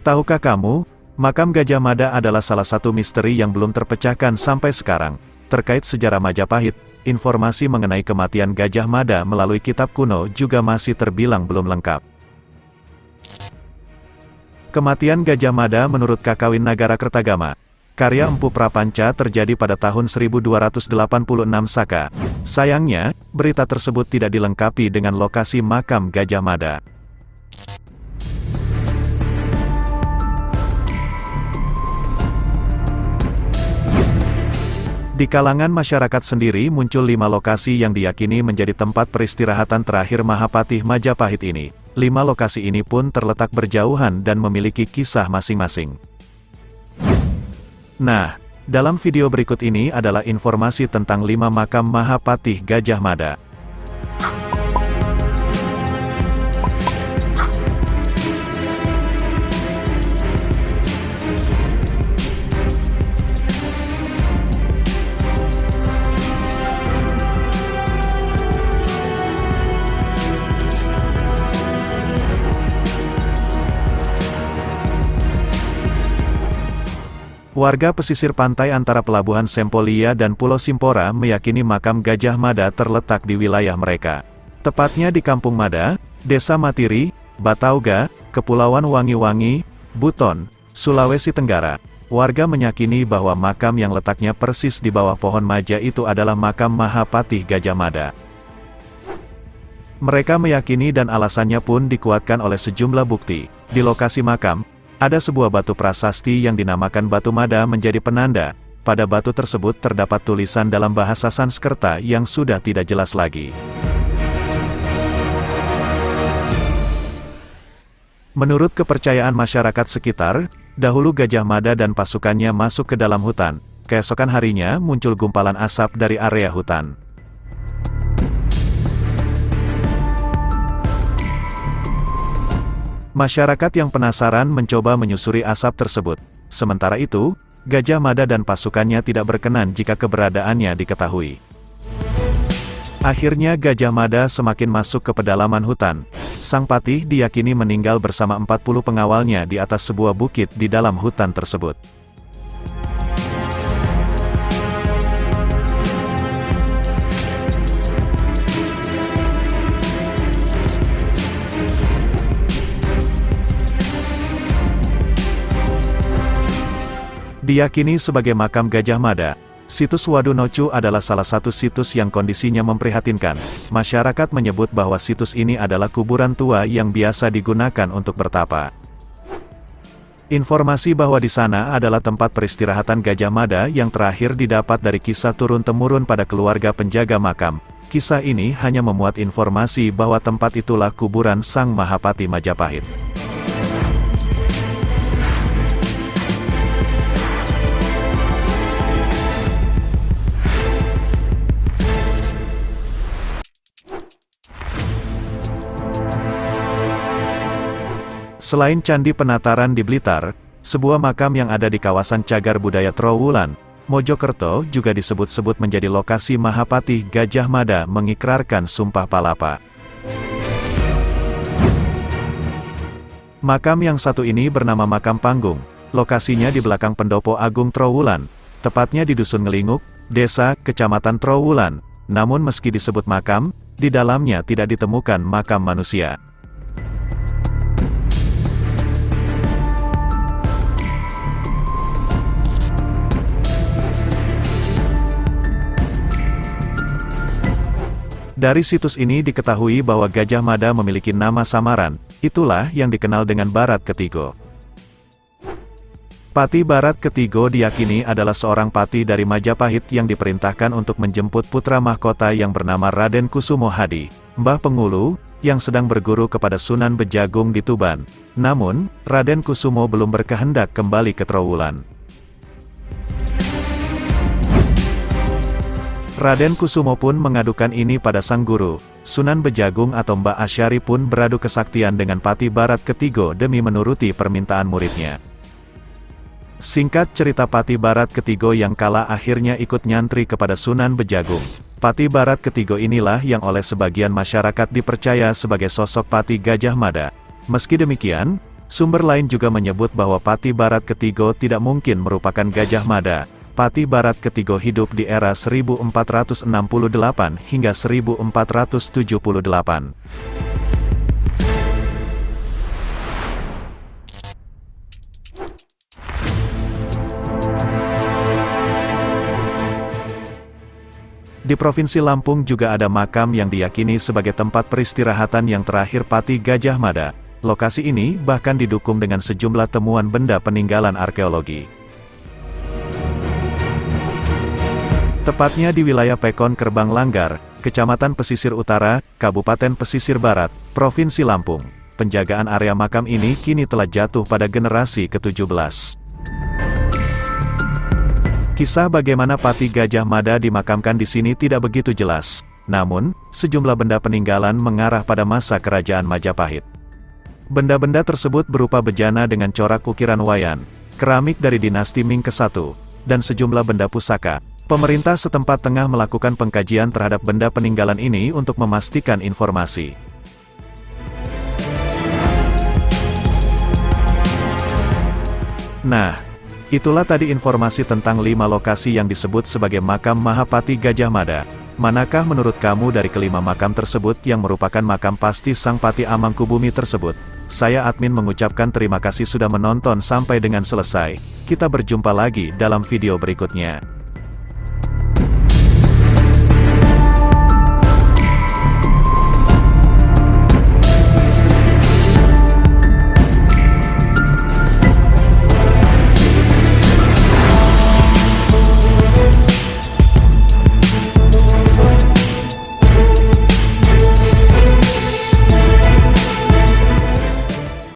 Tahukah kamu, makam Gajah Mada adalah salah satu misteri yang belum terpecahkan sampai sekarang. Terkait sejarah Majapahit, informasi mengenai kematian Gajah Mada melalui kitab kuno juga masih terbilang belum lengkap. Kematian Gajah Mada menurut Kakawin Nagara Kertagama, karya Empu Prapanca terjadi pada tahun 1286 Saka. Sayangnya, berita tersebut tidak dilengkapi dengan lokasi makam Gajah Mada. Di kalangan masyarakat sendiri muncul 5 lokasi yang diyakini menjadi tempat peristirahatan terakhir Mahapatih Majapahit ini. 5 lokasi ini pun terletak berjauhan dan memiliki kisah masing-masing. Nah, dalam video berikut ini adalah informasi tentang 5 makam Mahapatih Gajah Mada. Warga pesisir pantai antara Pelabuhan Sempolia dan Pulau Simpora meyakini makam Gajah Mada terletak di wilayah mereka. Tepatnya di Kampung Mada, Desa Matiri, Batauga, Kepulauan Wangi-Wangi, Buton, Sulawesi Tenggara. Warga meyakini bahwa makam yang letaknya persis di bawah pohon maja itu adalah makam Mahapatih Gajah Mada. Mereka meyakini dan alasannya pun dikuatkan oleh sejumlah bukti. Di lokasi makam, ada sebuah batu prasasti yang dinamakan Batu Mada menjadi penanda. Pada batu tersebut terdapat tulisan dalam bahasa Sanskerta yang sudah tidak jelas lagi. Menurut kepercayaan masyarakat sekitar, dahulu Gajah Mada dan pasukannya masuk ke dalam hutan. Keesokan harinya muncul gumpalan asap dari area hutan. Masyarakat yang penasaran mencoba menyusuri asap tersebut. Sementara itu, Gajah Mada dan pasukannya tidak berkenan jika keberadaannya diketahui. Akhirnya Gajah Mada semakin masuk ke pedalaman hutan. Sang patih diyakini meninggal bersama 40 pengawalnya di atas sebuah bukit di dalam hutan tersebut. Diyakini sebagai makam Gajah Mada, situs Wadunocu adalah salah satu situs yang kondisinya memprihatinkan. Masyarakat menyebut bahwa situs ini adalah kuburan tua yang biasa digunakan untuk bertapa. Informasi bahwa di sana adalah tempat peristirahatan Gajah Mada yang terakhir didapat dari kisah turun-temurun pada keluarga penjaga makam. Kisah ini hanya memuat informasi bahwa tempat itulah kuburan Sang Mahapatih Majapahit. Selain Candi Penataran di Blitar, sebuah makam yang ada di kawasan Cagar Budaya Trowulan, Mojokerto juga disebut-sebut menjadi lokasi Mahapatih Gajah Mada mengikrarkan Sumpah Palapa. Makam yang satu ini bernama Makam Panggung, lokasinya di belakang Pendopo Agung Trowulan, tepatnya di Dusun Ngelinguk, Desa, Kecamatan Trowulan. Namun meski disebut makam, di dalamnya tidak ditemukan makam manusia. Dari situs ini diketahui bahwa Gajah Mada memiliki nama samaran, itulah yang dikenal dengan Barat Ketigo. Pati Barat Ketigo diyakini adalah seorang pati dari Majapahit yang diperintahkan untuk menjemput putra mahkota yang bernama Raden Kusumo Hadi, Mbah Pengulu, yang sedang berguru kepada Sunan Bejagung di Tuban. Namun, Raden Kusumo belum berkehendak kembali ke Trowulan. Raden Kusumo pun mengadukan ini pada sang guru. Sunan Bejagung atau Mbah Asyari pun beradu kesaktian dengan Pati Barat Ketigo demi menuruti permintaan muridnya. Singkat cerita, Pati Barat Ketigo yang kalah akhirnya ikut nyantri kepada Sunan Bejagung. Pati Barat Ketigo inilah yang oleh sebagian masyarakat dipercaya sebagai sosok Pati Gajah Mada. Meski demikian, Sumber lain juga menyebut bahwa Pati Barat Ketigo tidak mungkin merupakan Gajah Mada. Pati Barat Ketigo hidup di era 1468 hingga 1478. Di Provinsi Lampung juga ada makam yang diyakini sebagai tempat peristirahatan yang terakhir Pati Gajah Mada. Lokasi ini bahkan didukung dengan sejumlah temuan benda peninggalan arkeologi. Tepatnya di wilayah Pekon Kerbang Langgar, Kecamatan Pesisir Utara, Kabupaten Pesisir Barat, Provinsi Lampung. Penjagaan area makam ini kini telah jatuh pada generasi ke-17. Kisah bagaimana Pati Gajah Mada dimakamkan di sini tidak begitu jelas. Namun, sejumlah benda peninggalan mengarah pada masa Kerajaan Majapahit. Benda-benda tersebut berupa bejana dengan corak ukiran wayan, keramik dari dinasti Ming ke-1, dan sejumlah benda pusaka. Pemerintah setempat tengah melakukan pengkajian terhadap benda peninggalan ini untuk memastikan informasi. Nah, itulah tadi informasi tentang 5 lokasi yang disebut sebagai makam Mahapati Gajah Mada. Manakah menurut kamu dari kelima makam tersebut yang merupakan makam pasti Sang Pati Amangkubumi tersebut? Saya admin mengucapkan terima kasih sudah menonton sampai dengan selesai. Kita berjumpa lagi dalam video berikutnya.